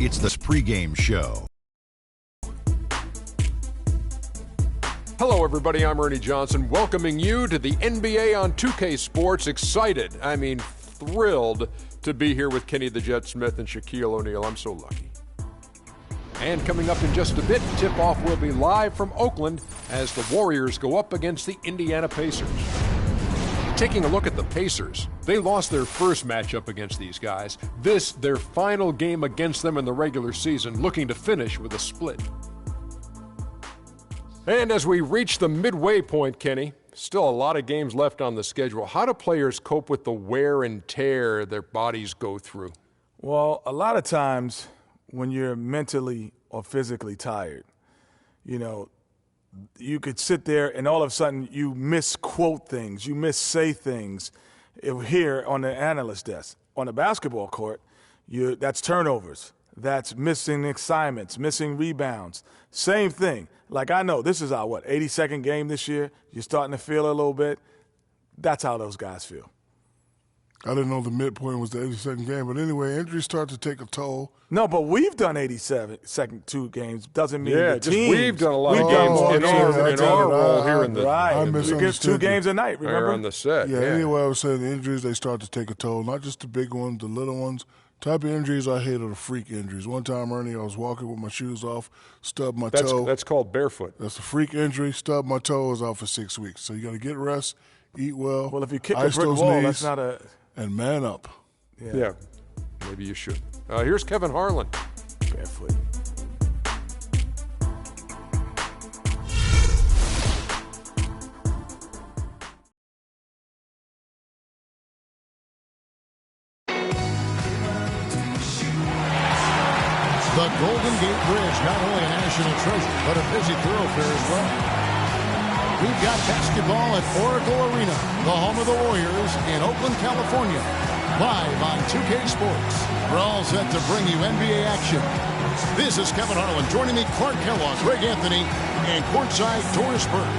It's the pregame show. Hello, everybody. I'm Ernie Johnson, welcoming you to the NBA on 2K Sports. Excited, thrilled to be here with Kenny the Jet Smith and Shaquille O'Neal. I'm so lucky. And coming up in just a bit, tip-off will be live from Oakland as the Warriors go up against the Indiana Pacers. Taking a look at the Pacers, they lost their first matchup against these guys. This, their final game against them in the regular season, looking to finish with a split. And as we reach the midway point, Kenny, still a lot of games left on the schedule. How do players cope with the wear and tear their bodies go through? Well, a lot of times when you're mentally or physically tired, you could sit there and all of a sudden you misquote things, you missay things here on the analyst desk. On the basketball court, that's turnovers. That's missing assignments, missing rebounds. Same thing. Like, I know this is our, 82nd game this year. You're starting to feel it a little bit. That's how those guys feel. I didn't know the midpoint was the 82nd game. But anyway, injuries start to take a toll. No, but we've done 82 games. Doesn't mean the team. We've done a lot of games in our role here in the right. We get 2 games a night, remember? On the set. Yeah, anyway, I was saying the injuries, they start to take a toll. Not just the big ones, the little ones. Type of injuries I hate are the freak injuries. One time, Ernie, I was walking with my shoes off, stubbed my toe. That's called barefoot. That's a freak injury. Stubbed my toe, was out for 6 weeks. So you got to get rest, eat well. Well, if you kick a brick wall, that's not a... And man up. Yeah. Maybe you should. Here's Kevin Harlan. Barefoot. The Golden Gate Bridge, not only a national treasure, but a busy thoroughfare as well. We've got basketball at Oracle Arena, the home of the Warriors in Oakland, California. Live on 2K Sports. We're all set to bring you NBA action. This is Kevin Harlan. Joining me, Clark Kellogg, Greg Anthony, and courtside Doris Burke.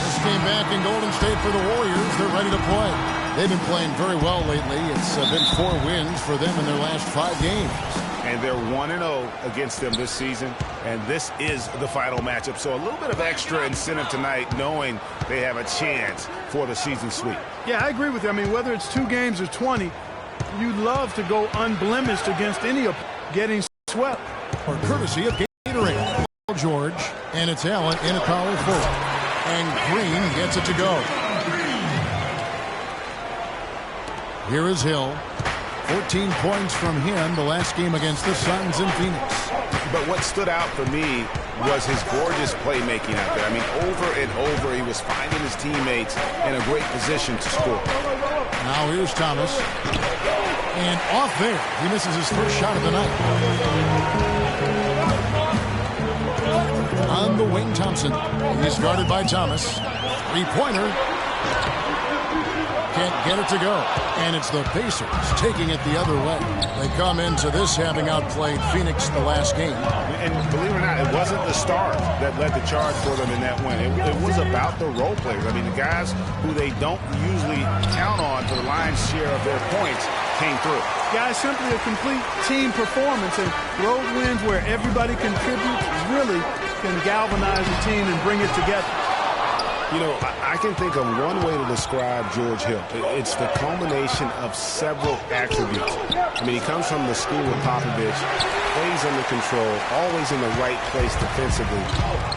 This game back in Golden State for the Warriors. They're ready to play. They've been playing very well lately. It's been 4 wins for them in their last 5 games. And they're 1-0 against them this season, and this is the final matchup. So a little bit of extra incentive tonight, knowing they have a chance for the season sweep. Yeah, I agree with you. I mean, whether it's 2 games or 20, you'd love to go unblemished against any of getting swept. For courtesy of Gatorade, George, and it's Allen in a power forward. And Green gets it to go. Here is Hill. 14 points from him the last game against the Suns in Phoenix. But what stood out for me was his gorgeous playmaking out there. I mean, over and over, he was finding his teammates in a great position to score. Now here's Thomas. And off there, he misses his first shot of the night. On the wing, Thompson. He's guarded by Thomas. 3-pointer. Can't get it to go. And it's the Pacers taking it the other way. They come into this having outplayed Phoenix the last game. And believe it or not, it wasn't the stars that led the charge for them in that win. It was about the role players. I mean, the guys who they don't usually count on for the lion's share of their points came through. Guys, simply a complete team performance. And road wins where everybody contributes really can galvanize the team and bring it together. You know, I can think of one way to describe George Hill. It's the culmination of several attributes. I mean, he comes from the school of Popovich, plays under control, always in the right place defensively.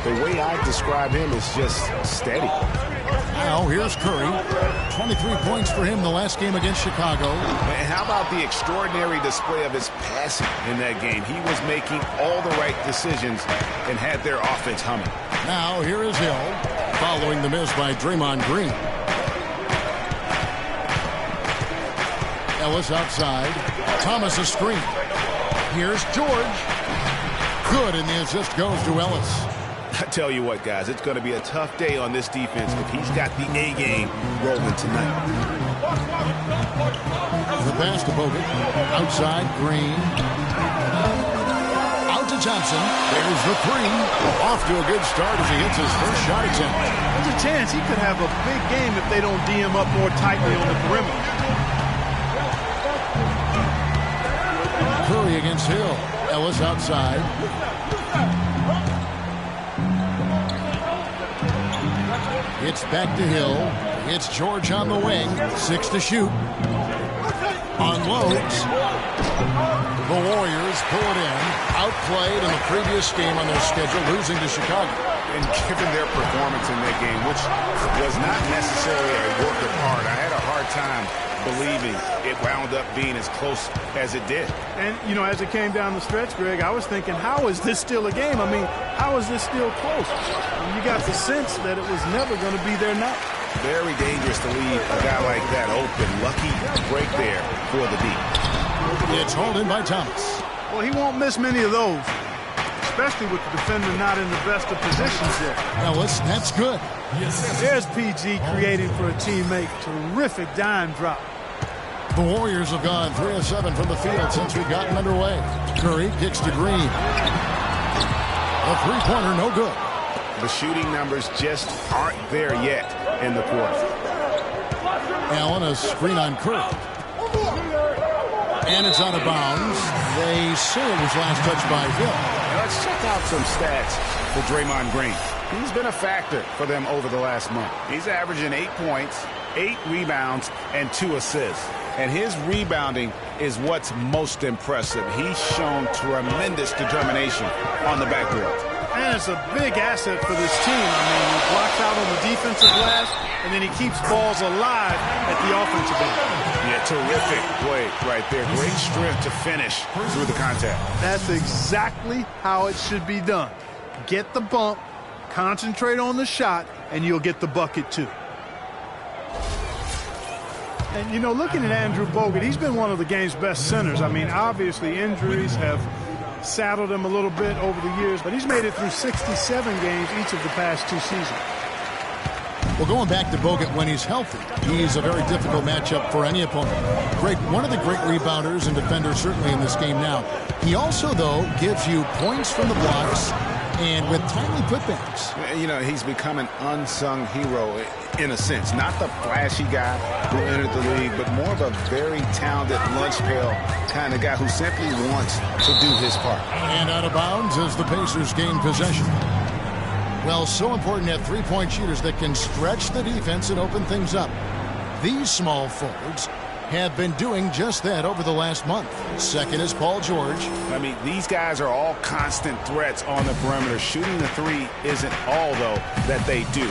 The way I describe him is just steady. Now, here's Curry. 23 points for him the last game against Chicago. And how about the extraordinary display of his passing in that game? He was making all the right decisions and had their offense humming. Now, here is Hill, following the miss by Draymond Green. Ellis outside. Thomas a screen. Here's George. Good, and the assist goes to Ellis. I tell you what, guys, it's going to be a tough day on this defense if he's got the A game rolling tonight. The pass to Bogut. Outside, Green. Out to Johnson. There's the 3. Off to a good start as he hits his first shot attempt. There's a chance he could have a big game if they don't D him up more tightly on the perimeter. Curry against Hill. Ellis outside. It's back to Hill. It's George on the wing. 6 to shoot. Unloads. The Warriors pull it in. Outplayed in the previous game on their schedule, losing to Chicago. And given their performance in that game, which was not necessarily a work of art, I had a hard time believing it wound up being as close as it did. And, you know, as it came down the stretch, Greg, I was thinking, how is this still a game? I mean, how is this still close? And you got the sense that it was never going to be there now. Very dangerous to leave a guy like that open. Lucky break there for the D. It's hauled in by Thomas. Well, he won't miss many of those, especially with the defender not in the best of positions there. Ellis, that's good. There's PG creating for a teammate. Terrific dime drop. The Warriors have gone 3 of 7 from the field since we've gotten underway. Curry kicks to Green. A three-pointer, no good. The shooting numbers just aren't there yet in the quarter. Allen, a screen on Curry. And it's out of bounds. They say it was last touched by Hill. Now let's check out some stats for Draymond Green. He's been a factor for them over the last month. He's averaging 8 points, 8 rebounds, and 2 assists. And his rebounding is what's most impressive. He's shown tremendous determination on the backboard. And it's a big asset for this team. I mean, he blocks out on the defensive glass, and then he keeps balls alive at the offensive end. Yeah, terrific play right there. Great strength to finish through the contact. That's exactly how it should be done. Get the bump, concentrate on the shot, and you'll get the bucket too. And, you know, looking at Andrew Bogut, he's been one of the game's best centers. I mean, obviously injuries have saddled him a little bit over the years, but he's made it through 67 games each of the past 2 seasons. Well, going back to Bogut, when he's healthy, he's a very difficult matchup for any opponent. One of the great rebounders and defenders certainly in this game now. He also, though, gives you points from the blocks and with timely putbacks. You know, he's become an unsung hero in a sense. Not the flashy guy who entered the league, but more of a very talented lunch pail kind of guy who simply wants to do his part. And out of bounds as the Pacers gain possession. Well, so important to have three-point shooters that can stretch the defense and open things up. These small forwards have been doing just that over the last month. Second is Paul George. I mean, these guys are all constant threats on the perimeter. Shooting the three isn't all, though, that they do,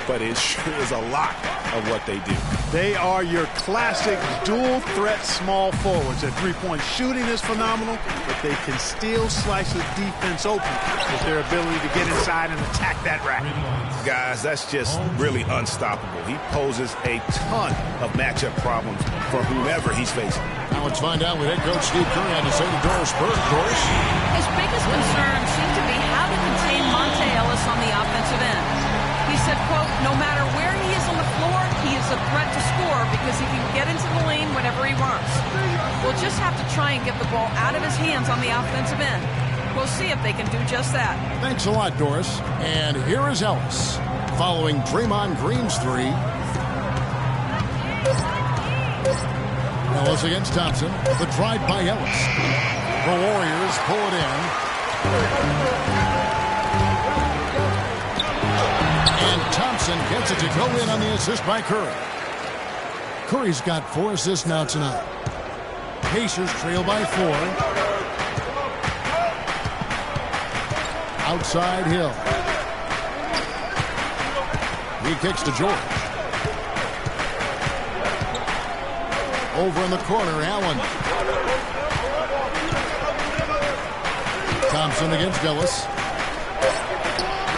but it sure is a lot of what they do. They are your classic dual threat small forwards. Their three-point shooting is phenomenal, but they can still slice the defense open with their ability to get inside and attack that rack. Guys, that's just really unstoppable. He poses a ton of matchup problems for whomever he's facing. Now let's find out what head coach Steve Curry had to say to Doris Burke. Doris? His biggest concern seemed to be how to contain Monte Ellis on the offensive end. He said, quote, no matter where he is on the floor, he is a threat to score because he can get into the lane whenever he wants. We'll just have to try and get the ball out of his hands on the offensive end. We'll see if they can do just that. Thanks a lot, Doris. And here is Ellis, following Draymond Green's three. Ellis against Thompson. The drive by Ellis. The Warriors pull it in. And Thompson gets it to go in on the assist by Curry. Curry's got 4 assists now tonight. Pacers trail by 4. Outside Hill. He kicks to George. Over in the corner, Allen. Thompson against Ellis.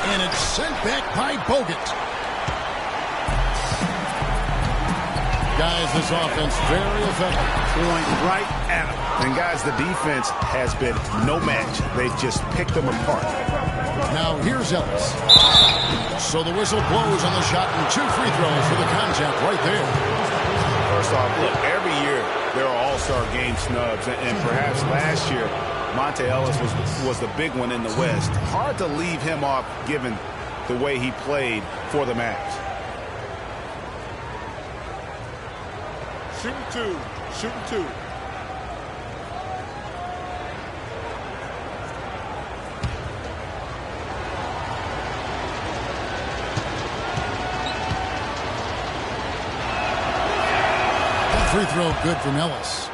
And it's sent back by Bogut. Guys, this offense very effective. Going right at him. And guys, the defense has been no match. They've just picked them apart. Now here's Ellis. So the whistle blows on the shot and 2 free throws for the contact right there. First off, look, every year there are all-star game snubs, and perhaps last year Monte Ellis was the big one in the West. Hard to leave him off given the way he played for the Mavs. Shooting 2. free throw good from Ellis.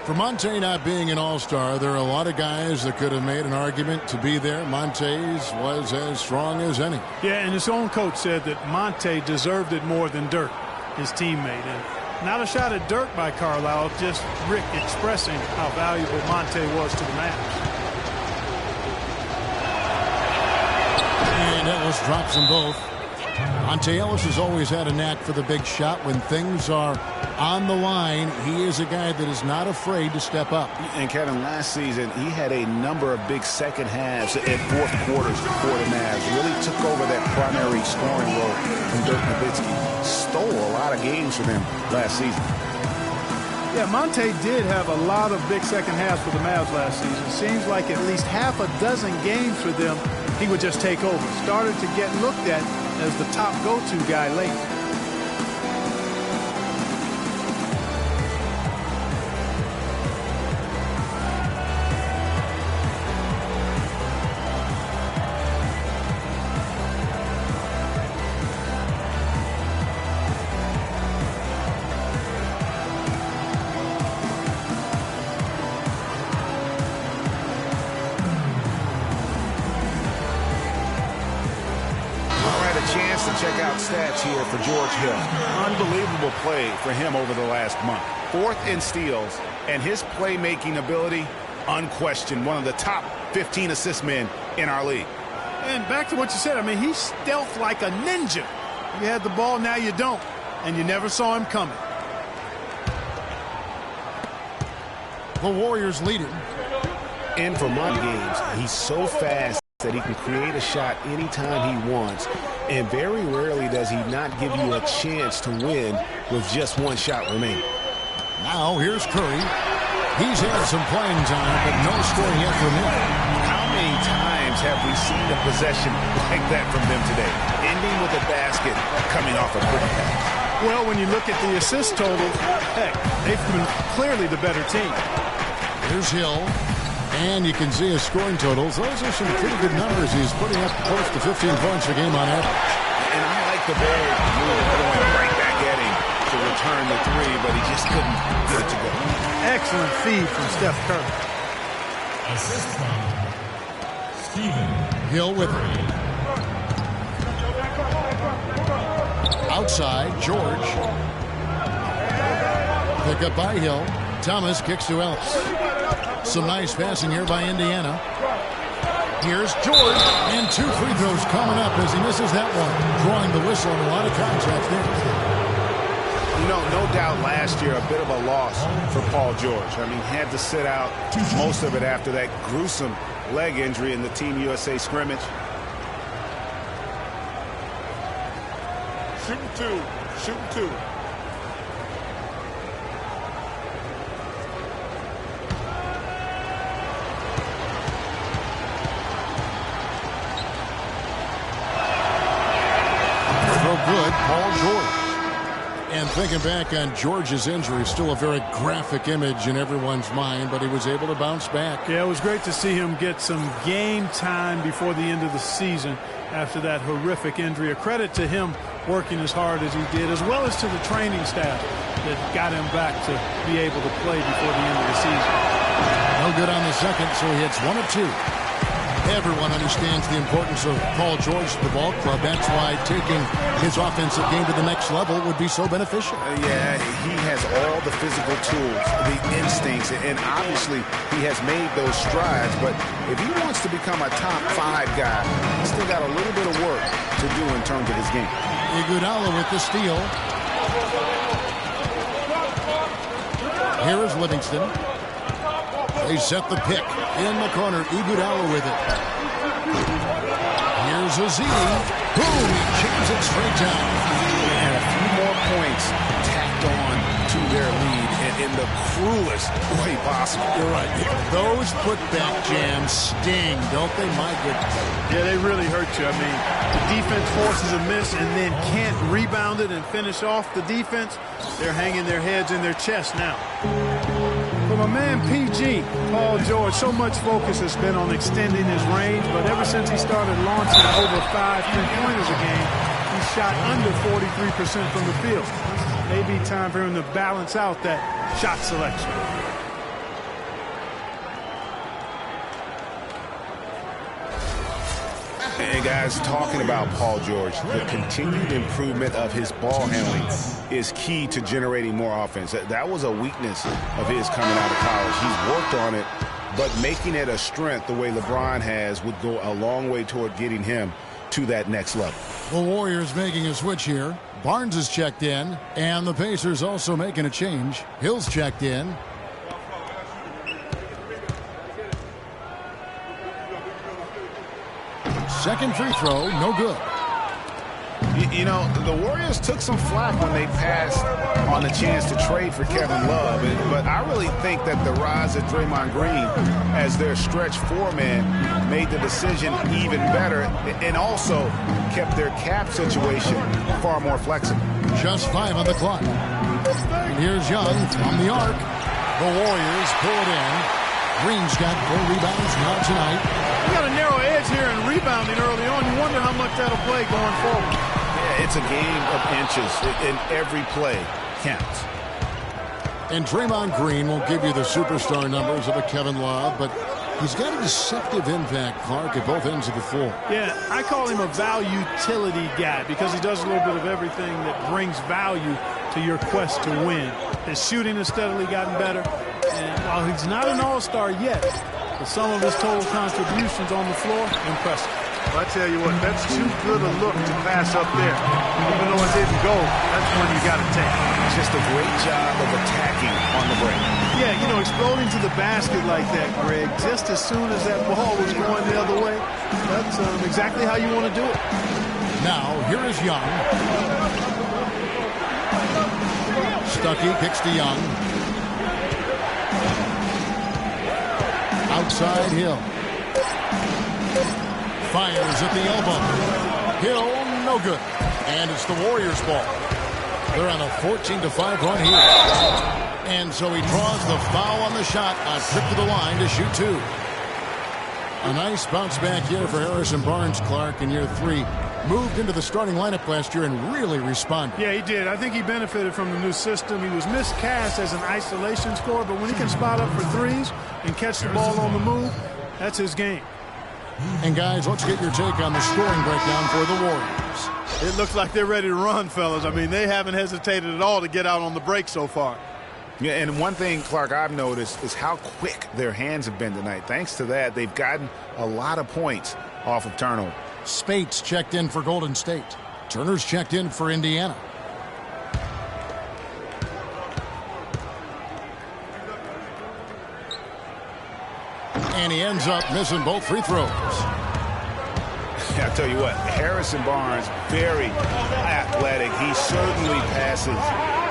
For Monte not being an all-star, there are a lot of guys that could have made an argument to be there. Monte's was as strong as any. Yeah, and his own coach said that Monte deserved it more than Dirk, his teammate. And not a shot at Dirk by Carlisle, just Rick expressing how valuable Monte was to the Mavs. And Ellis drops them both. Monte Ellis has always had a knack for the big shot. When things are on the line, he is a guy that is not afraid to step up. And Kevin, last season, he had a number of big second halves and fourth quarters for the Mavs. Really took over that primary scoring role from Dirk Nowitzki. Stole a lot of games for them last season. Yeah, Monte did have a lot of big second halves for the Mavs last season. Seems like at least half a dozen games for them, he would just take over. Started to get looked at as the top go-to guy late. Chance to check out stats here for George Hill. Unbelievable play for him over the last month. 4th in steals, and his playmaking ability, unquestioned, one of the top 15 assist men in our league. And back to what you said, I mean, he's stealth like a ninja. You had the ball, now you don't, and you never saw him coming. The Warriors lead him. In for Vermont games, he's so fast that he can create a shot anytime he wants, and very rarely does he not give you a chance to win with just one shot remaining. Now here's Curry. He's had some playing time, but no scoring yet from him. How many times have we seen a possession like that from them today, ending with a basket coming off a quick pass? Well, when you look at the assist total, heck, they've been clearly the better team. Here's Hill. And you can see his scoring totals. Those are some pretty good numbers. He's putting up close to 15 points a game on average. And I like the ball move going right back at him to return the three, but he just couldn't get it to go. Excellent feed from Steph Curry. Assist from Stephen. Hill with it. Outside, George. Pick up by Hill. Thomas kicks to Ellis. Some nice passing here by Indiana. Here's George, and 2 free throws coming up as he misses that one. Drawing the whistle and a lot of contact there. You know, no doubt last year a bit of a loss for Paul George. I mean, had to sit out most of it after that gruesome leg injury in the Team USA scrimmage. Shooting two. Shooting two. Good, Paul George. And thinking back on George's injury, still a very graphic image in everyone's mind, but he was able to bounce back. Yeah, it was great to see him get some game time before the end of the season after that horrific injury. A credit to him working as hard as he did, as well as to the training staff that got him back to be able to play before the end of the season. No good on the second, so he hits 1 of 2. Everyone understands the importance of Paul George to the ball club. That's why taking his offensive game to the next level would be so beneficial. Yeah, he has all the physical tools, the instincts, and obviously he has made those strides. But if he wants to become a top 5 guy, he's still got a little bit of work to do in terms of his game. Iguodala with the steal. Here is Livingston. They set the pick in the corner. Iguodala with it. Here's Azili. Boom! He jams it straight down. And a few more points tacked on to their lead in the cruelest way possible. You're right. Those putback jams sting, don't they? My goodness. Yeah, they really hurt you. I mean, the defense forces a miss and then can't rebound it and finish off the defense. They're hanging their heads in their chest now. For my man PG, Paul George, so much focus has been on extending his range, but ever since he started launching over 5 3-pointers a game, he's shot under 43% from the field. Maybe time for him to balance out that shot selection. And guys, talking about Paul George, the continued improvement of his ball handling is key to generating more offense. That was a weakness of his coming out of college. He's worked on it, but making it a strength the way LeBron has would go a long way toward getting him to that next level. The Warriors making a switch here. Barnes is checked in, and the Pacers also making a change. Hill's checked in. Second free throw, no good. You know, the Warriors took some flack when they passed on the chance to trade for Kevin Love, but I really think that the rise of Draymond Green as their stretch four-man made the decision even better and also kept their cap situation far more flexible. Just 5 on the clock. And here's Young from the arc. The Warriors pull it in. Green's got 4 rebounds now tonight. You got a narrow edge here in rebounding early on. You wonder how much that'll play going forward. Yeah, it's a game of inches, and every play counts. And Draymond Green won't give you the superstar numbers of a Kevin Love, but he's got a deceptive impact, Clark, at both ends of the floor. Yeah, I call him a value-utility guy because he does a little bit of everything that brings value to your quest to win. His shooting has steadily gotten better, and while he's not an all-star yet, but some of his total contributions on the floor, impressive. Well, I tell you what, that's too good a look to pass up there. Even though it didn't go, that's one you got to take. Just a great job of attacking on the break. Yeah, you know, exploding to the basket like that, Greg, just as soon as that ball was going the other way, that's exactly how you want to do it. Now, here is Young. Stuckey kicks to Young. Outside Hill. Fires at the elbow. Hill, no good. And it's the Warriors' ball. They're on a 14-5 run here. And so he draws the foul on the shot. A trip to the line to shoot 2. A nice bounce back here for Harrison Barnes, Clark, in year 3. Moved into the starting lineup last year and really responded. Yeah, he did. I think he benefited from the new system. He was miscast as an isolation scorer, but when he can spot up for threes and catch the ball on the move, that's his game. And guys, let's get your take on the scoring breakdown for the Warriors. It looks like they're ready to run, fellas. I mean, they haven't hesitated at all to get out on the break so far. Yeah, and one thing, Clark, I've noticed is how quick their hands have been tonight. Thanks to that, they've gotten a lot of points off of turnover. Spates checked in for Golden State. Turner's checked in for Indiana. And he ends up missing both free throws. I tell you what, Harrison Barnes, very athletic. He certainly passes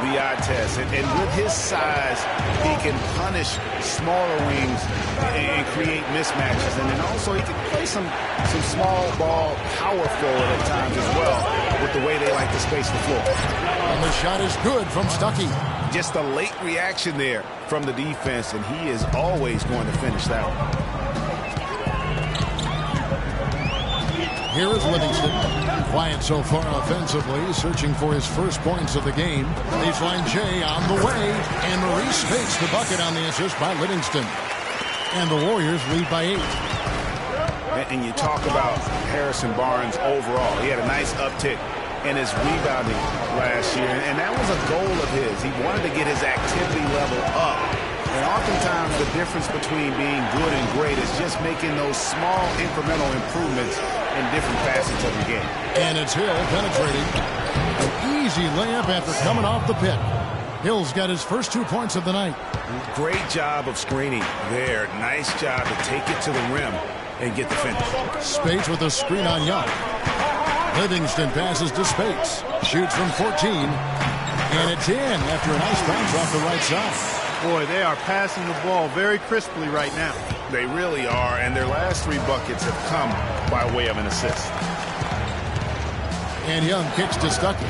the eye test. And with his size, he can punish smaller wings and create mismatches. And then also he can play some small ball power forward at times as well with the way they like to space the floor. And the shot is good from Stuckey. Just a late reaction there from the defense, and he is always going to finish that one. Here is Livingston. Quiet so far offensively, searching for his first points of the game. Baseline J on the way, and Maurice Spates the bucket on the assist by Livingston. And the Warriors lead by 8. And you talk about Harrison Barnes overall. He had a nice uptick in his rebounding last year, and that was a goal of his. He wanted to get his activity level up. And oftentimes the difference between being good and great is just making those small incremental improvements in different facets of your game. And it's Hill penetrating. An easy layup after coming off the pick. Hill's got his first 2 points of the night. Great job of screening there. Nice job to take it to the rim and get the finish. Spates with a screen on Young. Livingston passes to Spates. Shoots from 14. And it's in after a nice bounce off the right side. Boy, they are passing the ball very crisply right now. They really are, and their last 3 buckets have come by way of an assist. And Young kicks to Stuckey.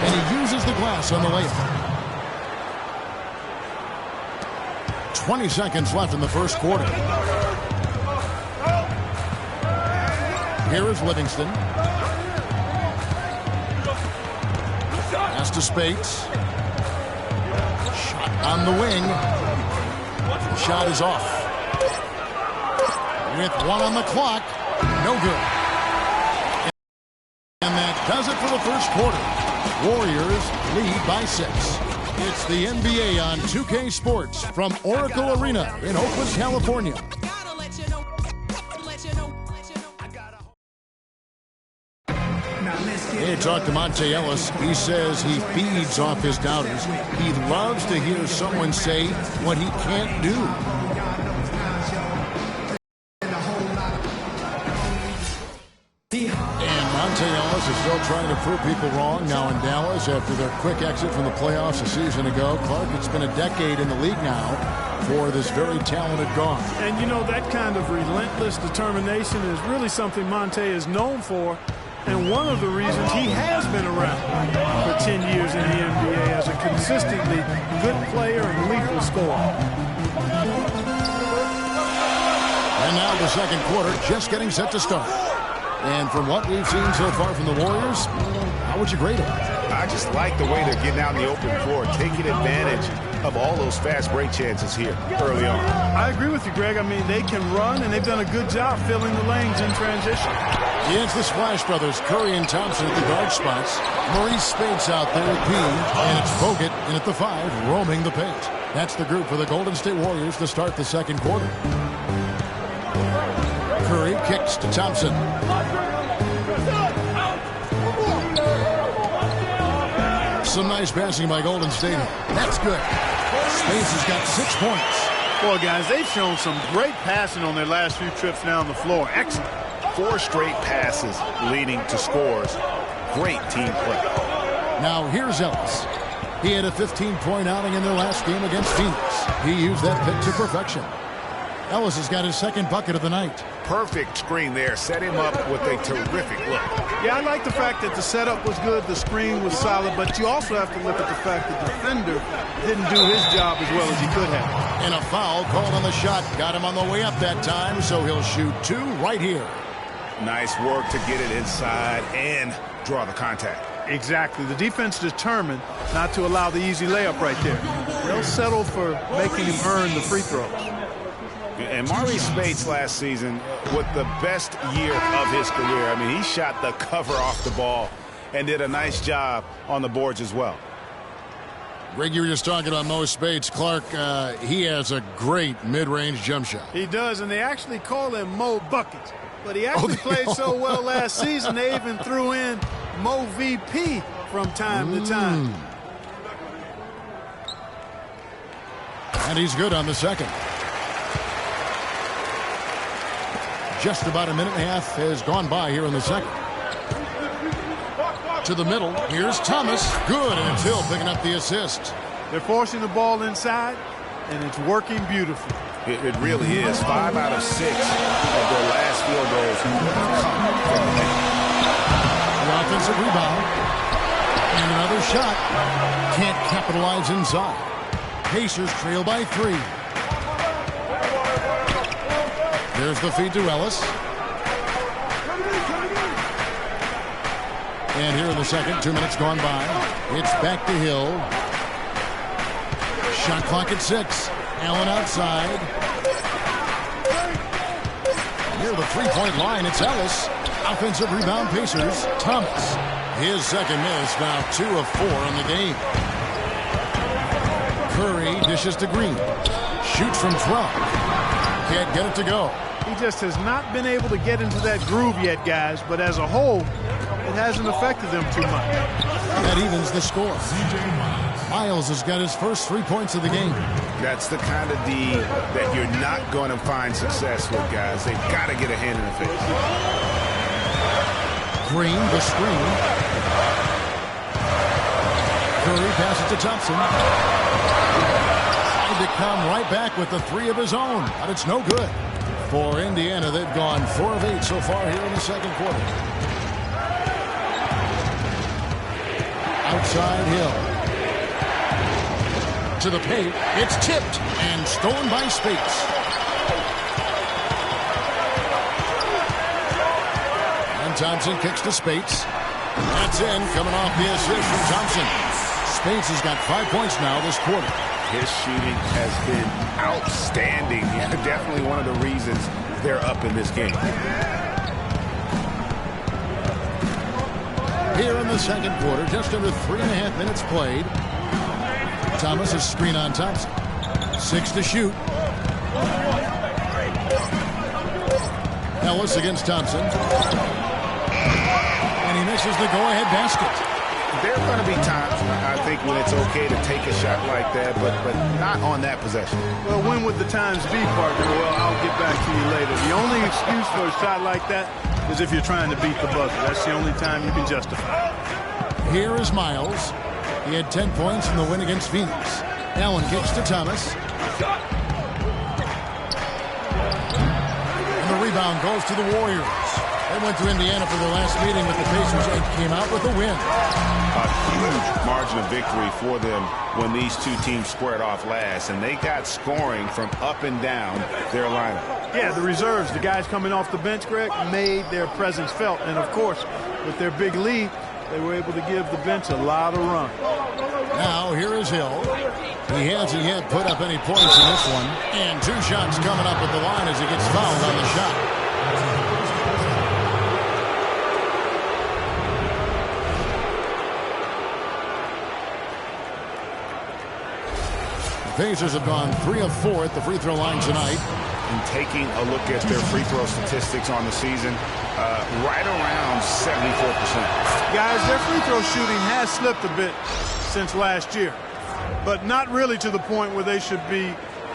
And he uses the glass on the layup. 20 seconds left in the first quarter. Here is Livingston. Pass to Spates. Shot on the wing. The shot is off. With 1 on the clock. No good. And that does it for the first quarter. Warriors lead by 6. It's the NBA on 2K Sports from Oracle Arena in Oakland, California. Hey, talk to Monte Ellis. He says he feeds off his doubters. He loves to hear someone say what he can't do. And Monte Ellis is still trying to prove people wrong now in Dallas after their quick exit from the playoffs a season ago. Clark, it's been a decade in the league now for this very talented guard. And you know, that kind of relentless determination is really something Monte is known for. And one of the reasons he has been around for 10 years in the NBA as a consistently good player and lethal scorer. And now the second quarter just getting set to start. And from what we've seen so far from the Warriors, how would you grade them? I just like the way they're getting out in the open floor, taking advantage of all those fast break chances here early on. I agree with you, Greg. I mean, they can run, and they've done a good job filling the lanes in transition. It's the Splash Brothers, Curry and Thompson at the guard spots. Maurice Spates out there at P, and it's Bogut in at the 5, roaming the paint. That's the group for the Golden State Warriors to start the second quarter. Curry kicks to Thompson. Some nice passing by Golden State. That's good. Spates has got 6 points. Boy, guys, they've shown some great passing on their last few trips down the floor. Excellent. 4 straight passes leading to scores. Great team play. Now here's Ellis. He had a 15-point outing in their last game against Phoenix. He used that pick to perfection. Ellis has got his second bucket of the night. Perfect screen there. Set him up with a terrific look. Yeah, I like the fact that the setup was good, the screen was solid, but you also have to look at the fact that the defender didn't do his job as well as he could have. And a foul called on the shot. Got him on the way up that time, so he'll shoot 2 right here. Nice work to get it inside and draw the contact. Exactly. The defense determined not to allow the easy layup right there. They'll settle for making him earn the free throws. And Maurice Spates last season with the best year of his career. I mean, he shot the cover off the ball and did a nice job on the boards as well. Greg, you were just talking about Mo Spates. Clark, he has a great mid-range jump shot. He does, and they actually call him Mo Buckets. But he actually played so well last season, they even threw in Mo VP from time to time. And he's good on the second. Just about a minute and a half has gone by here in the second. To the middle. Here's Thomas. Good, and it's Hill picking up the assist. They're forcing the ball inside, and it's working beautifully. It really is. 5 out of 6 of their last field goals come from the paint. The offensive rebound. And another shot. Can't capitalize inside. Pacers trail by 3. There's the feed to Ellis. And here in the second, 2 minutes gone by. It's back to Hill. Shot clock at 6. Allen outside. Near the three-point line, it's Ellis. Offensive rebound, Pacers. Thomas. His second miss, now 2 of 4 in the game. Curry dishes to Green. Shoots from 12. Can't get it to go. He just has not been able to get into that groove yet, guys. But as a whole, it hasn't affected them too much. That evens the score. Miles has got his first 3 points of the game. That's the kind of D that you're not going to find success with, guys. They've got to get a hand in the face. Green, the screen. Curry passes to Thompson. Tried to come right back with the 3 of his own, but it's no good. For Indiana, they've gone 4 of 8 so far here in the second quarter. Outside Hill. To the paint. It's tipped and stolen by Spates. Thompson kicks to Spates. That's in, coming off the assist from Thompson. Spates has got 5 points now this quarter. His shooting has been outstanding. Definitely one of the reasons they're up in this game. Here in the second quarter, just under 3.5 minutes played. Thomas is screen on Thompson. 6 to shoot. Ellis against Thompson. And he misses the go-ahead basket. There are going to be times, I think, when it's okay to take a shot like that, but not on that possession. Well, when would the times be, partner? Well, I'll get back to you later. The only excuse for a shot like that is if you're trying to beat the buzzer. That's the only time you can justify it. Here is Miles. He had 10 points in the win against Phoenix. Allen kicks to Thomas. And the rebound goes to the Warriors. They went to Indiana for their last meeting with the Pacers and came out with a win. A huge margin of victory for them when these two teams squared off last, and they got scoring from up and down their lineup. Yeah, the reserves, the guys coming off the bench, Greg, made their presence felt. And, of course, with their big lead, they were able to give the bench a lot of run. Now, here is Hill. He hasn't yet put up any points in this one. And 2 shots coming up at the line as he gets fouled on the shot. The Pacers have gone 3 of 4 at the free throw line tonight. And taking a look at their free throw statistics on the season, right around 74%. Guys, their free throw shooting has slipped a bit since last year, but not really to the point where they should be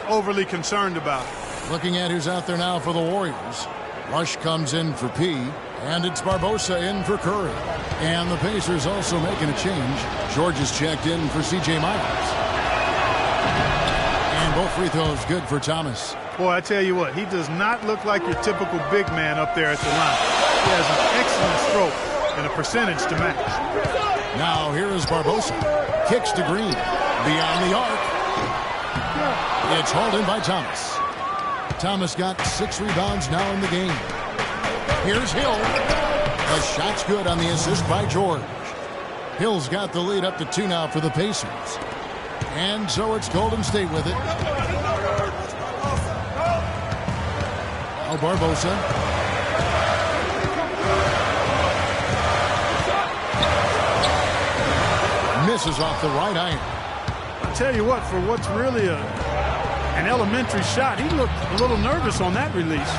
overly concerned about it. Looking at who's out there now for the Warriors. Rush comes in for P, and it's Barbosa in for Curry. And the Pacers also making a change. George is checked in for C.J. Miles. And both free throws good for Thomas. Boy, I tell you what, he does not look like your typical big man up there at the line. He has an excellent stroke and a percentage to match. Now here is Barbosa. Kicks to Green. Beyond the arc. It's hauled in by Thomas. Thomas got 6 rebounds now in the game. Here's Hill. The shot's good on the assist by George. Hill's got the lead up to 2 now for the Pacers. And so it's Golden State with it. Now Barbosa. Misses off the right iron. I tell you what, for what's really an elementary shot, he looked a little nervous on that release.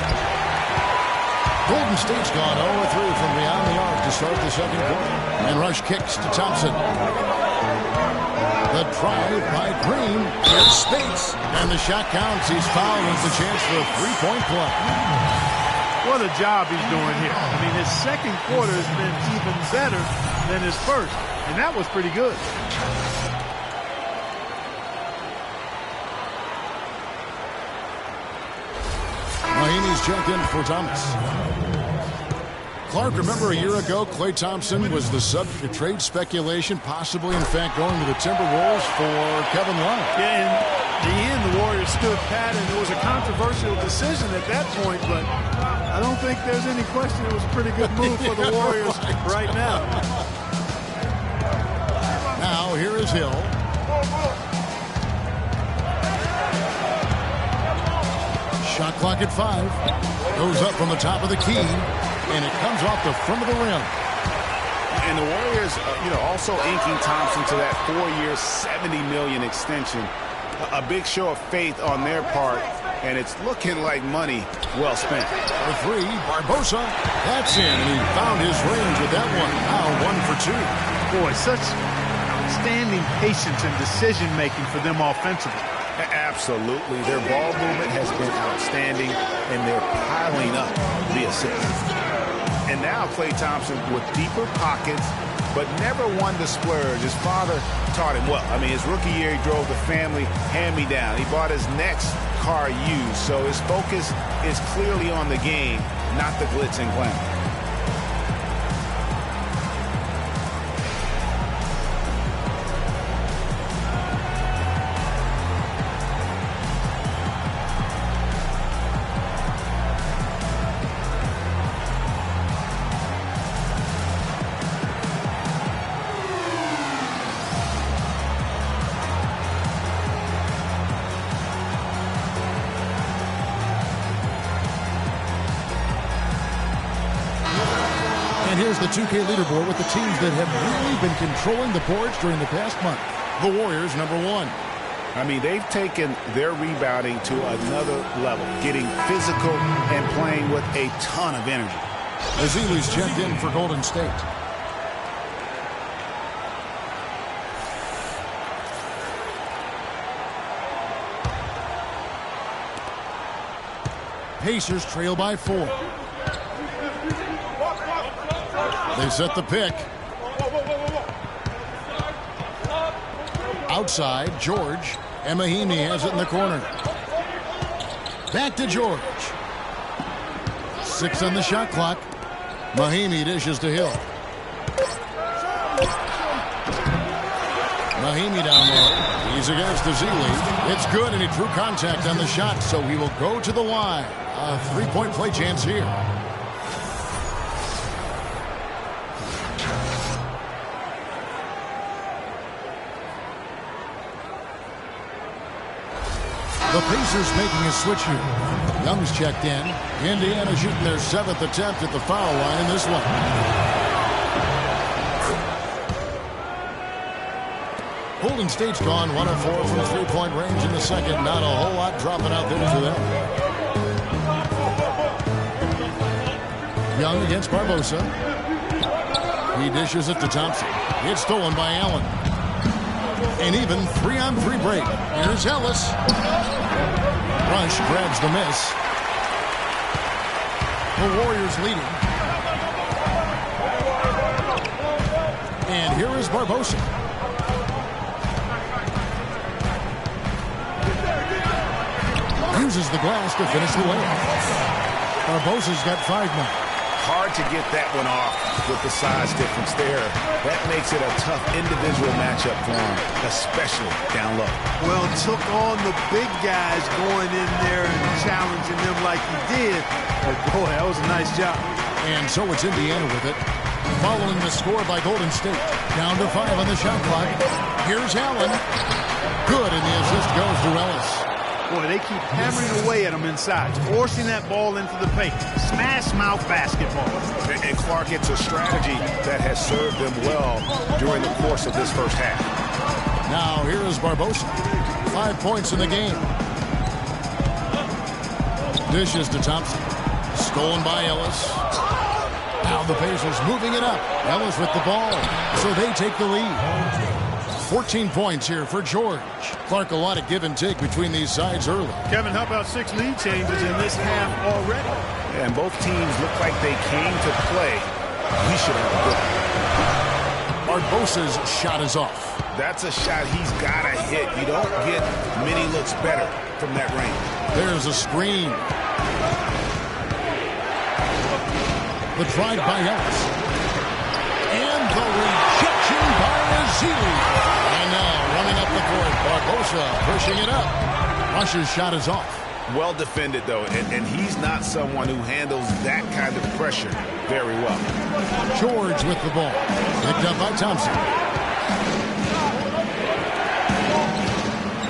Golden State's gone 0-3 from beyond the arc to start the second quarter. And Rush kicks to Thompson. The drive by Green. Here's Spates. And the shot counts. He's fouled with the chance for a 3-point play. What a job he's doing here. I mean, his second quarter has been even better than his first. And that was pretty good. Mahaney's checked in for Thomas. Clark, remember a year ago, Klay Thompson was the subject of trade speculation, possibly, in fact, going to the Timberwolves for Kevin Love. Yeah, in the end, the Warriors stood pat, and it was a controversial decision at that point, but I don't think there's any question it was a pretty good move for the Warriors right now. Now, here is Hill. Shot clock at 5. Goes up from the top of the key, and it comes off the front of the rim. And the Warriors, also inking Thompson to that 4-year, $70 million extension. A big show of faith on their part, and it's looking like money well spent. For 3, Barbosa. That's in, and he found his range with that one. Now 1 for 2. Boy, such outstanding patience and decision-making for them offensively. Absolutely. Their ball movement has been outstanding, and they're piling up the assists. And now Klay Thompson with deeper pockets, but never one to splurge. His father taught him well. I mean, his rookie year, he drove the family hand-me-down. He bought his next car used, so his focus is clearly on the game, not the glitz and glamour. Here's the 2K leaderboard with the teams that have really been controlling the boards during the past month. The Warriors, number 1. I mean, they've taken their rebounding to another level, getting physical and playing with a ton of energy. Azilu's checked in for Golden State. Pacers trail by 4. They set the pick. Outside, George. And Mahimi has it in the corner. Back to George. 6 on the shot clock. Mahimi dishes to Hill. Mahimi down low. He's against Ezeli. It's good, and he drew contact on the shot, so he will go to the line. A 3-point play chance here. The Pacers making a switch here. Young's checked in. Indiana shooting their 7th attempt at the foul line in this one. Golden State's gone 1 of 4 from 3-point range in the second. Not a whole lot dropping out there for them. Young against Barbosa. He dishes it to Thompson. It's stolen by Allen. An even 3-on-3 break. Here's Ellis. Rush grabs the miss. The Warriors leading. And here is Barbosa. Uses the glass to finish the layup. Barbosa's got 5 now. Hard to get that one off with the size difference there. That makes it a tough individual matchup for him, especially down low. Well, took on the big guys going in there and challenging them like he did. But boy, that was a nice job. And so it's Indiana with it. Following the score by Golden State. Down to 5 on the shot clock. Here's Allen. Good, and the assist goes to Ellis. Boy, they keep hammering away at him inside, forcing that ball into the paint. Smash mouth basketball. And Clark, it's a strategy that has served them well during the course of this first half. Now here is Barbosa. 5 points in the game. Dishes to Thompson. Stolen by Ellis. Now the Pacers moving it up. Ellis with the ball. So they take the lead. 14 points here for George. Clark, a lot of give and take between these sides early. Kevin, how about 6 lead changes in this half already? Yeah, and both teams look like they came to play. We should have a good one. Barbosa's shot is off. That's a shot he's got to hit. You don't get many looks better from that range. There's a screen. The drive by Ellis. And the rejection by Ezeli. And now running up the court, Barbosa pushing it up. Rush's shot is off. Well defended, though, and he's not someone who handles that kind of pressure very well. George with the ball. Picked up by Thompson.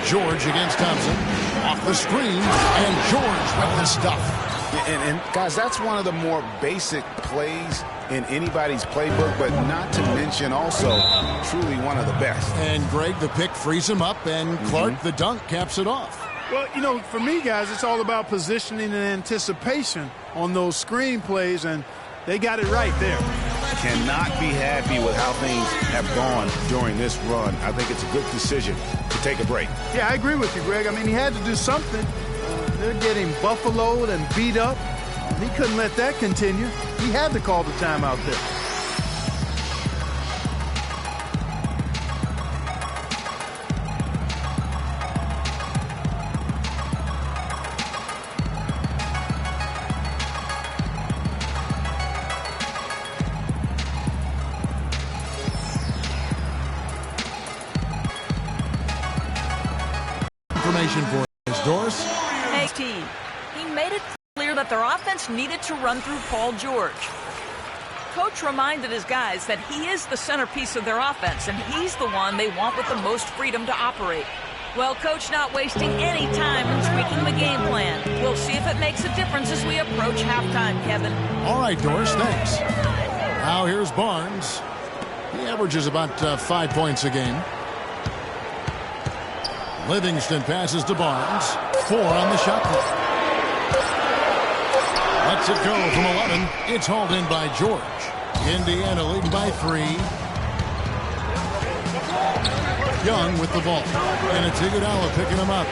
George against Thompson. Off the screen, and George with the stuff. And guys, that's one of the more basic plays in anybody's playbook, but not to mention also truly one of the best. And Greg, the pick frees him up, and Clark, the dunk, caps it off. Well, you know, for me, guys, it's all about positioning and anticipation on those screen plays, and they got it right there. Cannot be happy with how things have gone during this run. I think it's a good decision to take a break. Yeah, I agree with you, Greg. I mean, he had to do something. They're getting buffaloed and beat up. He couldn't let that continue. He had to call the timeout there. Information for us, Doris. Hey, team. He made it clear that their offense needed to run through Paul George. Coach reminded his guys that he is the centerpiece of their offense, and he's the one they want with the most freedom to operate. Well, Coach not wasting any time in tweaking the game plan. We'll see if it makes a difference as we approach halftime, Kevin. All right, Doris, thanks. Now here's Barnes. He averages about 5 points a game. Livingston passes to Barnes. 4 on the shot clock. Lets it go from 11. It's hauled in by George. Indiana leading by 3. Young with the ball. And it's Iguodala picking him up.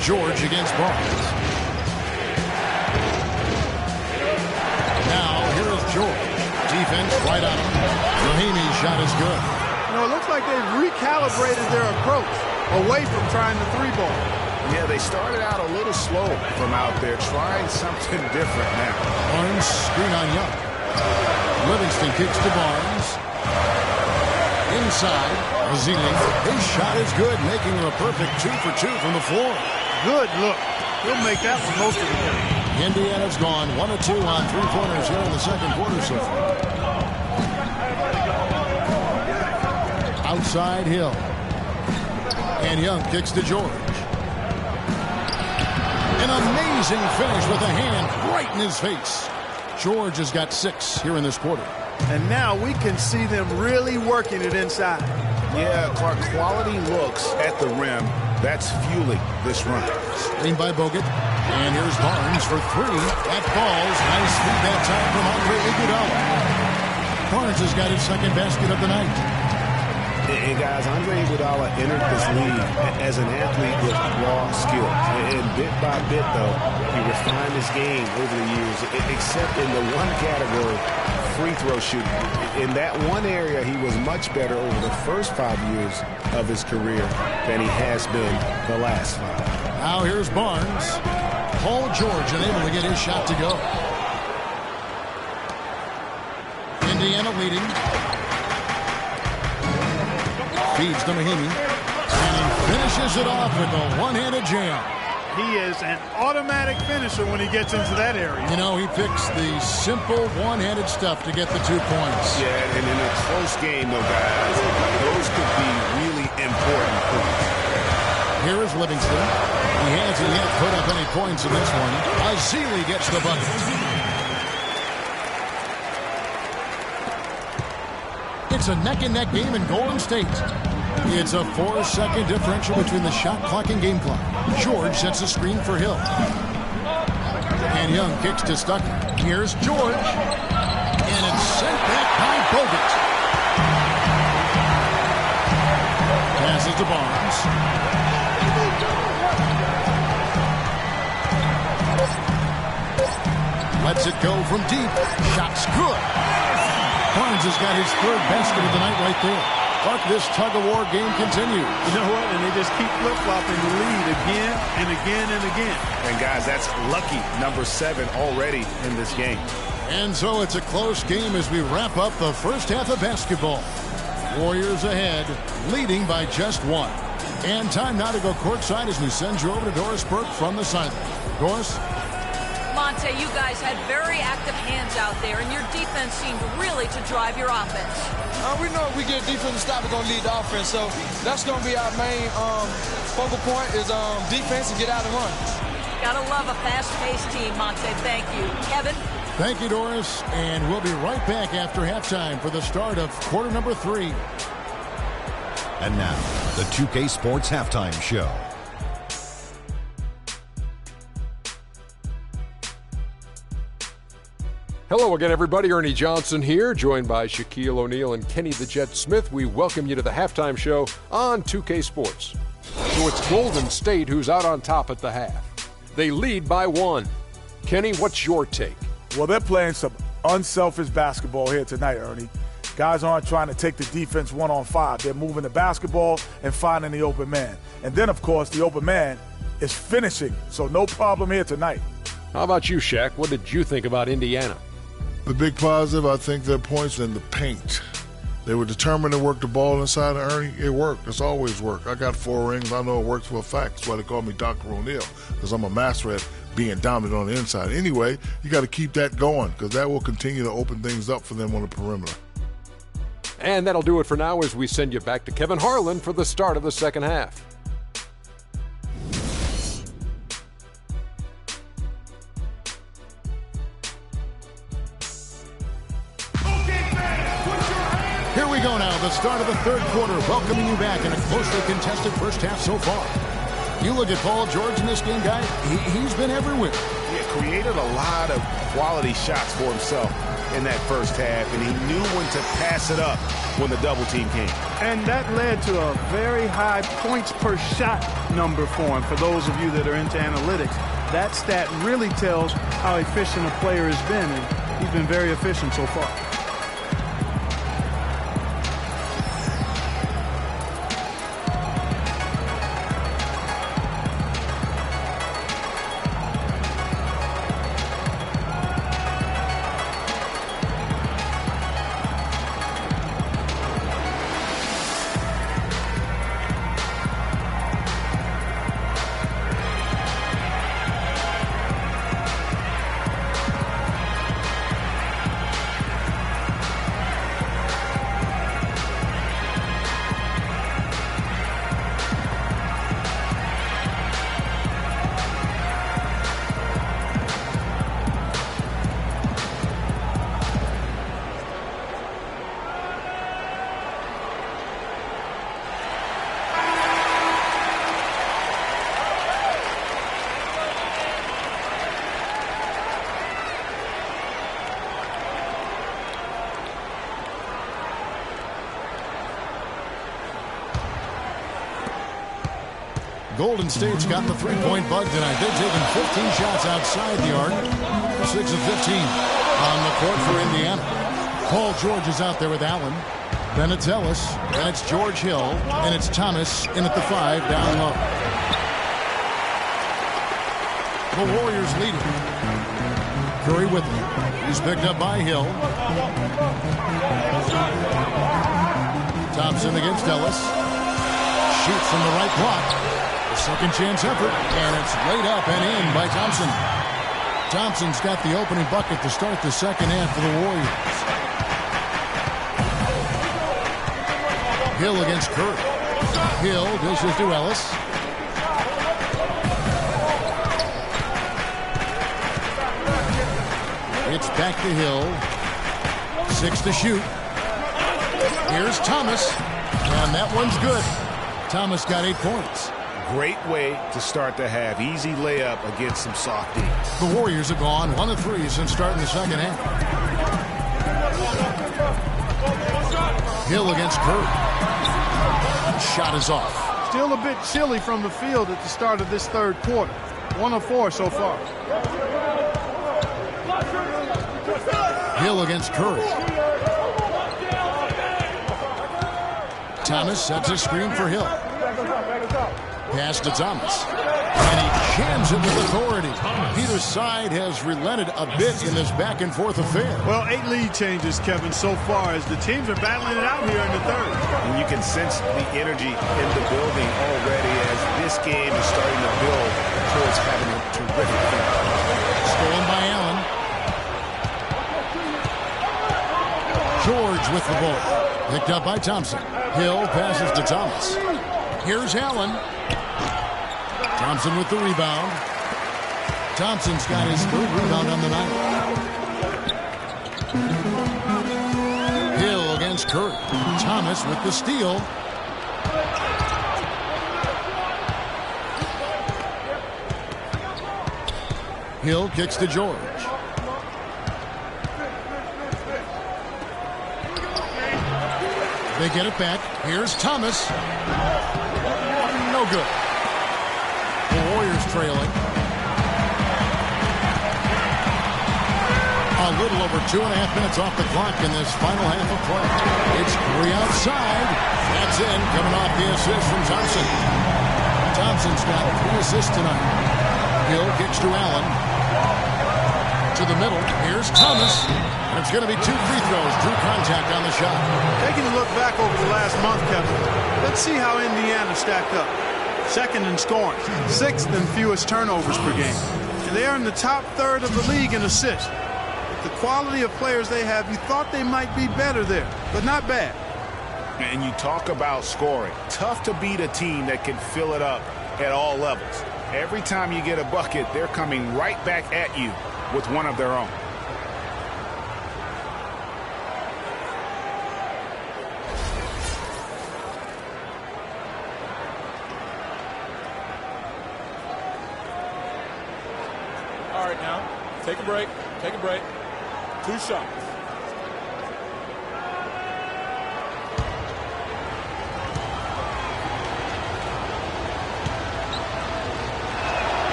George against Barnes. Now here is George. Defense right on him. Rahimi's shot is good. You know, it looks like they've recalibrated their approach away from trying the 3-ball. Yeah, they started out a little slow from out there, trying something different now. Barnes screen on Young. Livingston kicks to Barnes. Inside, Azili. His shot is good, making him a perfect 2 for 2 from the floor. Good look. He'll make that one most of the game. Indiana's gone 1 of 2 on 3-pointers here in the second quarter so far. Outside Hill. And Young kicks to George. An amazing finish with a hand right in his face. George has got 6 here in this quarter. And now we can see them really working it inside. Yeah, Clark, quality looks at the rim. That's fueling this run. Screen by Bogut. And here's Barnes for 3. That falls. Nice feed that time from Andre Iguodala. Barnes has got his second basket of the night. And guys, Andre Iguodala entered this league as an athlete with raw skill. And bit by bit, though, he refined his game over the years, except in the one category, free throw shooting. In that one area, he was much better over the first 5 years of his career than he has been the last 5. Now here's Barnes. Paul George unable to get his shot to go. Indiana leading. Feeds to Mahimi. And he finishes it off with a one-handed jam. He is an automatic finisher when he gets into that area. You know, he picks the simple one-handed stuff to get the 2 points. Yeah, and in a close game, though, guys, those could be really important points. Here is Livingston. He hasn't yet put up any points in this one. Azili gets the bucket. It's a neck-and-neck game in Golden State. It's a 4-second differential between the shot clock and game clock. George sets a screen for Hill. And Young kicks to Stuckey. Here's George. And it's sent back by Bogut. Passes to Barnes. Lets it go from deep. Shot's good. Barnes has got his 3rd basket of the night right there. But this tug-of-war game continues. You know what? And they just keep flip-flopping the lead again and again and again. And, guys, that's lucky number 7 already in this game. And so it's a close game as we wrap up the first half of basketball. Warriors ahead, leading by just 1. And time now to go courtside as we send you over to Doris Burke from the sideline. Doris? Monte, you guys had very active hands out there, and your defense seemed really to drive your offense. We know if we get defensive stop, we're going to lead the offense. So that's going to be our main focal point is defense and get out and run. Gotta love a fast-paced team, Monte. Thank you. Kevin? Thank you, Doris. And we'll be right back after halftime for the start of quarter number 3. And now, the 2K Sports Halftime Show. Hello again, everybody. Ernie Johnson here, joined by Shaquille O'Neal and Kenny the Jet Smith. We welcome you to the halftime show on 2K Sports. So it's Golden State who's out on top at the half. They lead by 1. Kenny, what's your take? Well, they're playing some unselfish basketball here tonight, Ernie. Guys aren't trying to take the defense 1-on-5. They're moving the basketball and finding the open man. And then, of course, the open man is finishing. So no problem here tonight. How about you, Shaq? What did you think about Indiana? The big positive, I think, their points in the paint. They were determined to work the ball inside of Ernie. It worked. It's always worked. I got 4 rings. I know it works for a fact. That's why they call me Dr. O'Neal, because I'm a master at being dominant on the inside. Anyway, you got to keep that going, because that will continue to open things up for them on the perimeter. And that'll do it for now as we send you back to Kevin Harlan for the start of the second half. we go now, the start of the third quarter, welcoming you back in a closely contested first half so far. You look at Paul George in this game, guy, he's been everywhere. He created a lot of quality shots for himself in that first half, and he knew when to pass it up when the double team came. And that led to a very high points per shot number for him. For those of you that are into analytics, that stat really tells how efficient a player has been, and he's been very efficient so far. Golden State's got the three-point bug tonight. They've taken 15 shots outside the arc, 6 of 15 on the court for Indiana. Paul George is out there with Allen. Then it's Ellis, and it's George Hill, and it's Thomas in at the 5 down low. The Warriors lead it. Curry with him. He's picked up by Hill. Thompson against Ellis. Shoots from the right block. Second chance effort, and it's laid up and in by Thompson. Thompson's got the opening bucket to start the second half for the Warriors. Hill against Curry. Hill dishes to Ellis. It's back to Hill. 6 to shoot. Here's Thomas, and that one's good. Thomas got 8 points. Great way to start the half. Easy layup against some soft D. The Warriors have gone 1 of 3 since starting the second half. Hill against Curry. Shot is off. Still a bit chilly from the field at the start of this third quarter. 1 of 4 so far. Hill against Curry. Thomas sets a screen for Hill. Pass to Thomas. And he jams it with authority. Peter's side has relented a bit in this back-and-forth affair. Well, 8 lead changes, Kevin, so far as the teams are battling it out here in the third. And you can sense the energy in the building already as this game is starting to build towards having a terrific finish. Stolen by Allen. George with the ball. Picked up by Thompson. Hill passes to Thomas. Here's Allen. Thompson with the rebound. Thompson's got his 3rd rebound on the night. Hill against Curry. Thomas with the steal. Hill kicks to George. They get it back. Here's Thomas. No good. The Warriors trailing. A little over 2.5 minutes off the clock in this final half of play. It's Curry outside. That's in, coming off the assist from Thompson. Thompson's got 3 assists tonight. Hill kicks to Allen. To the middle. Here's Thomas. And it's going to be 2 free throws. Drew contact on the shot. Taking a look back over the last month, Kevin, let's see how Indiana stacked up. 2nd in scoring, 6th in fewest turnovers per game. And they are in the top 3rd of the league in assists. With the quality of players they have, you thought they might be better there, but not bad. And you talk about scoring. Tough to beat a team that can fill it up at all levels. Every time you get a bucket, they're coming right back at you with one of their own. Take a break. Take a break. 2 shots.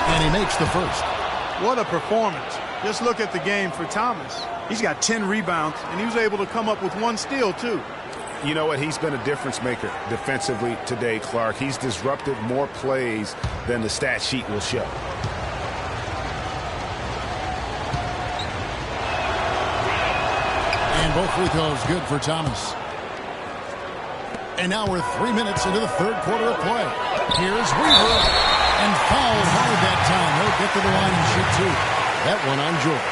And he makes the first. What a performance. Just look at the game for Thomas. He's got 10 rebounds, and he was able to come up with 1 steal, too. You know what? He's been a difference maker defensively today, Clark. He's disrupted more plays than the stat sheet will show. And both free throws good for Thomas. And now we're 3 minutes into the third quarter of play. Here's Weaver. And fouled hard that time. He'll get to the line and shoot 2. That one on George.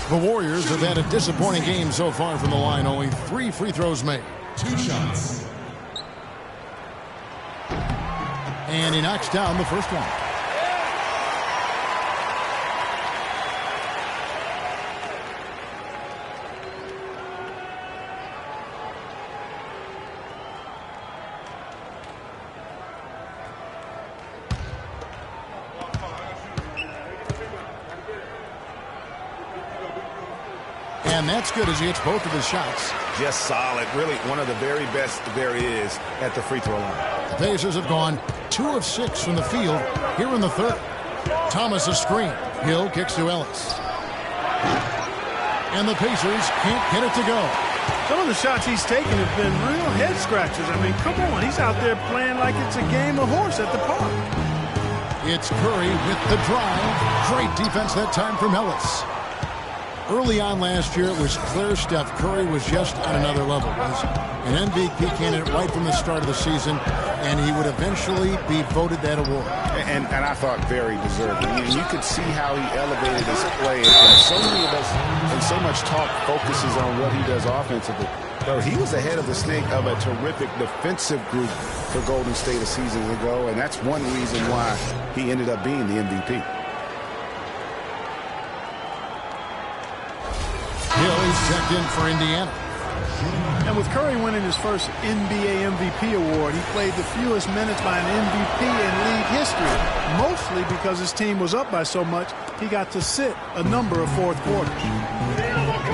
The Warriors have had a disappointing game so far from the line. Only 3 free throws made. 2 shots. And he knocks down the first one. And that's good as he hits both of his shots. Just solid. Really one of the very best there is at the free throw line. The Pacers have gone 2 of 6 from the field here in the third. Thomas a screen. Hill kicks to Ellis. And the Pacers can't get it to go. Some of the shots he's taken have been real head scratchers. I mean, come on. He's out there playing like it's a game of horse at the park. It's Curry with the drive. Great defense that time from Ellis. Early on last year, it was clear Steph Curry was just on another level. He was an MVP candidate right from the start of the season, and he would eventually be voted that award. And I thought very deserving. You could see how he elevated his play, and so many of us, and so much talk focuses on what he does offensively. But he was ahead of the snake of a terrific defensive group for Golden State a season ago, and that's one reason why he ended up being the MVP. Hill is checked in for Indiana. And with Curry winning his first NBA MVP award, he played the fewest minutes by an MVP in league history, mostly because his team was up by so much, he got to sit a number of fourth quarters.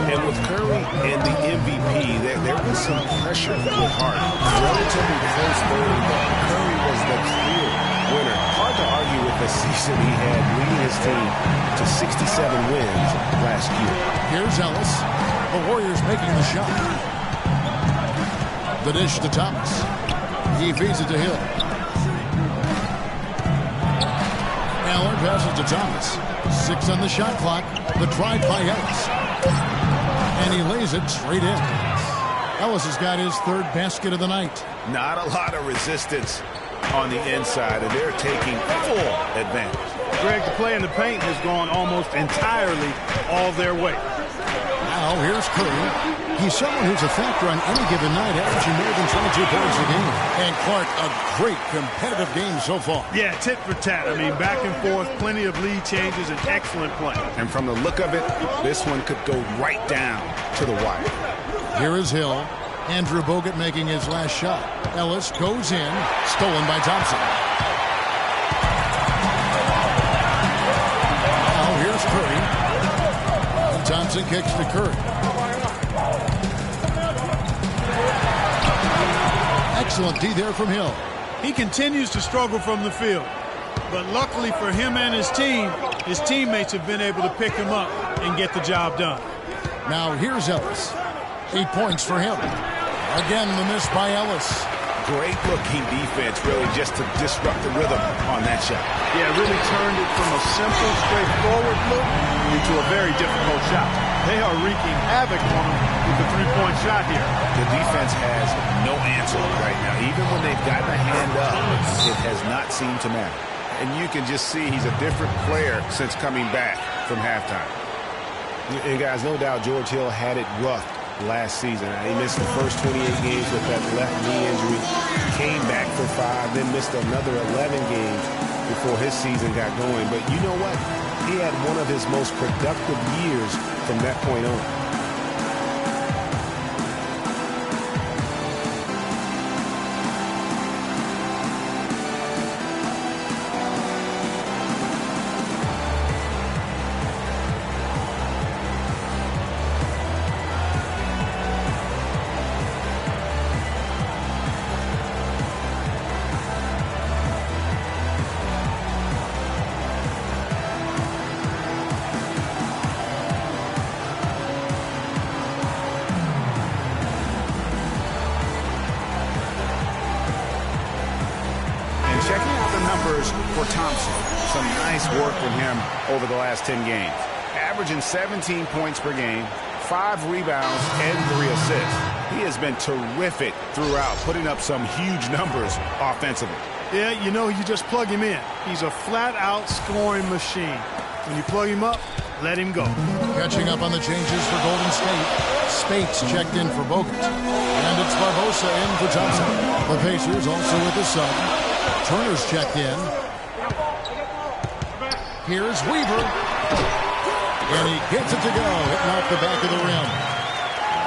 And with Curry and the MVP, there was some pressure with Harden. Relatively close voting, but Curry was the clear winner. Hard to argue with the season he had, leading his team to 67 wins last year. Here's Ellis. The Warriors making the shot. The dish to Thomas. He feeds it to Hill. Allen passes to Thomas. 6 on the shot clock. The drive by Ellis. And he lays it straight in. Ellis has got his 3rd basket of the night. Not a lot of resistance on the inside, and they're taking full advantage. Greg, the play in the paint has gone almost entirely all their way. Now here's Curry. He's someone who's a factor on any given night, averaging more than 22 points a game. And Clark, a great competitive game so far. Yeah, tit for tat. I mean, back and forth, plenty of lead changes, and excellent play. And from the look of it, this one could go right down to the wire. Here is Hill. Andrew Bogut making his last shot. Ellis goes in, stolen by Thompson. Now here's Curry. And Thompson kicks to Curry. Excellent D there from Hill. He continues to struggle from the field. But luckily for him and his teammates have been able to pick him up and get the job done. Now here's Ellis. 8 points for him. Again, the miss by Ellis. Great looking defense, really, just to disrupt the rhythm on that shot. Yeah, really turned it from a simple, straightforward look into a very difficult shot. They are wreaking havoc on him with the three-point shot here. The defense has no answer right now. Even when they've gotten a hand up, it has not seemed to matter. And you can just see he's a different player since coming back from halftime. And guys, no doubt George Hill had it rough last season. He missed the first 28 games with that left knee injury, came back for 5, then missed another 11 games before his season got going. But you know what? He had one of his most productive years from that point on. Some nice work from him over the last 10 games. Averaging 17 points per game, 5 rebounds, and 3 assists. He has been terrific throughout, putting up some huge numbers offensively. Yeah, you know, you just plug him in. He's a flat-out scoring machine. When you plug him up, let him go. Catching up on the changes for Golden State. Spates checked in for Bogut. And it's Barbosa in for Thompson. The Pacers also with the sub. Turner's checked in. Here's Weaver. And he gets it to go. Hitting off the back of the rim.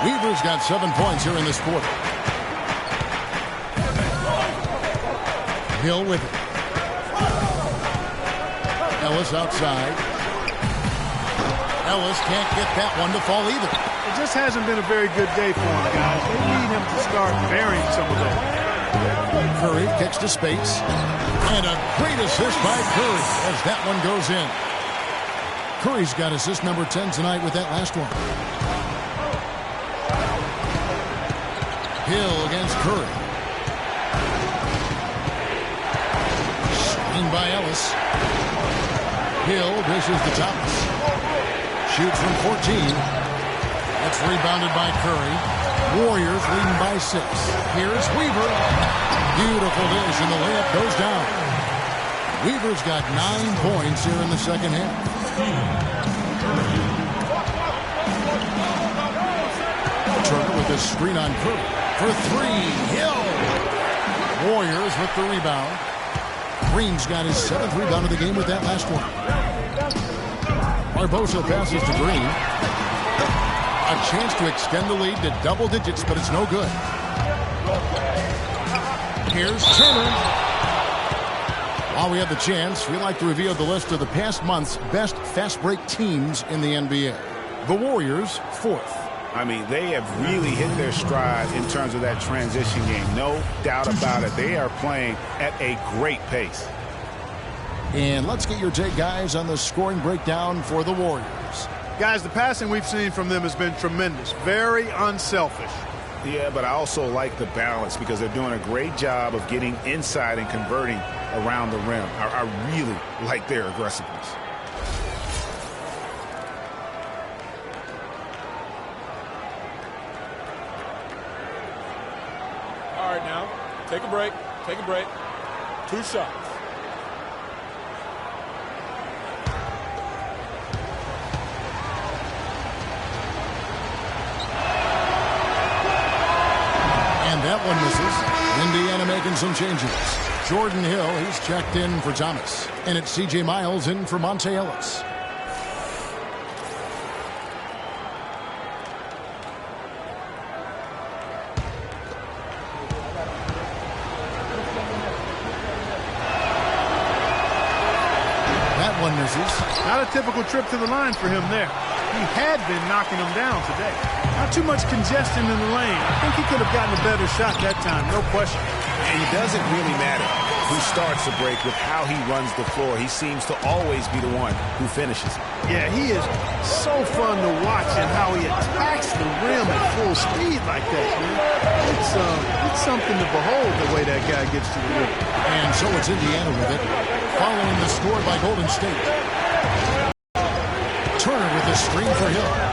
Weaver's got 7 points here in this quarter. Hill with it. Ellis outside. Ellis can't get that one to fall either. It just hasn't been a very good day for him, guys. They need him to start burying some of those. Curry kicks to Spates. And a great assist by Curry as that one goes in. Curry's got assist number 10 tonight with that last one. Hill against Curry. Screen by Ellis. Hill dishes to Thomas. Shoots from 14. That's rebounded by Curry. Warriors leading by 6. Here's Weaver. Beautiful dish, and the layup goes down. Weaver's got 9 points here in the second half. Turner with a screen on Curry. For 3. Hill. Warriors with the rebound. Green's got his 7th rebound of the game with that last one. Barbosa passes to Green. A chance to extend the lead to double digits, but it's no good. Here's Turner. While we have the chance, we like to reveal the list of the past month's best fast break teams in the NBA. The Warriors, 4th. I mean, they have really hit their stride in terms of that transition game. No doubt about it. They are playing at a great pace. And let's get your take, guys, on the scoring breakdown for the Warriors. Guys, the passing we've seen from them has been tremendous. Very unselfish. Yeah, but I also like the balance because they're doing a great job of getting inside and converting around the rim. I really like their aggressiveness. All right, now, take a break. Take a break. 2 shots. That one misses. Indiana making some changes. Jordan Hill, he's checked in for Thomas. And it's C.J. Miles in for Monte Ellis. That one misses. Not a typical trip to the line for him there. He had been knocking them down today. Not too much congestion in the lane. I think he could have gotten a better shot that time, no question. And it doesn't really matter who starts the break with how he runs the floor. He seems to always be the one who finishes. Yeah, he is so fun to watch and how he attacks the rim at full speed like that, man. It's something to behold the way that guy gets to the rim. And so it's Indiana with it, following the score by Golden State. Turner with the screen for Hill.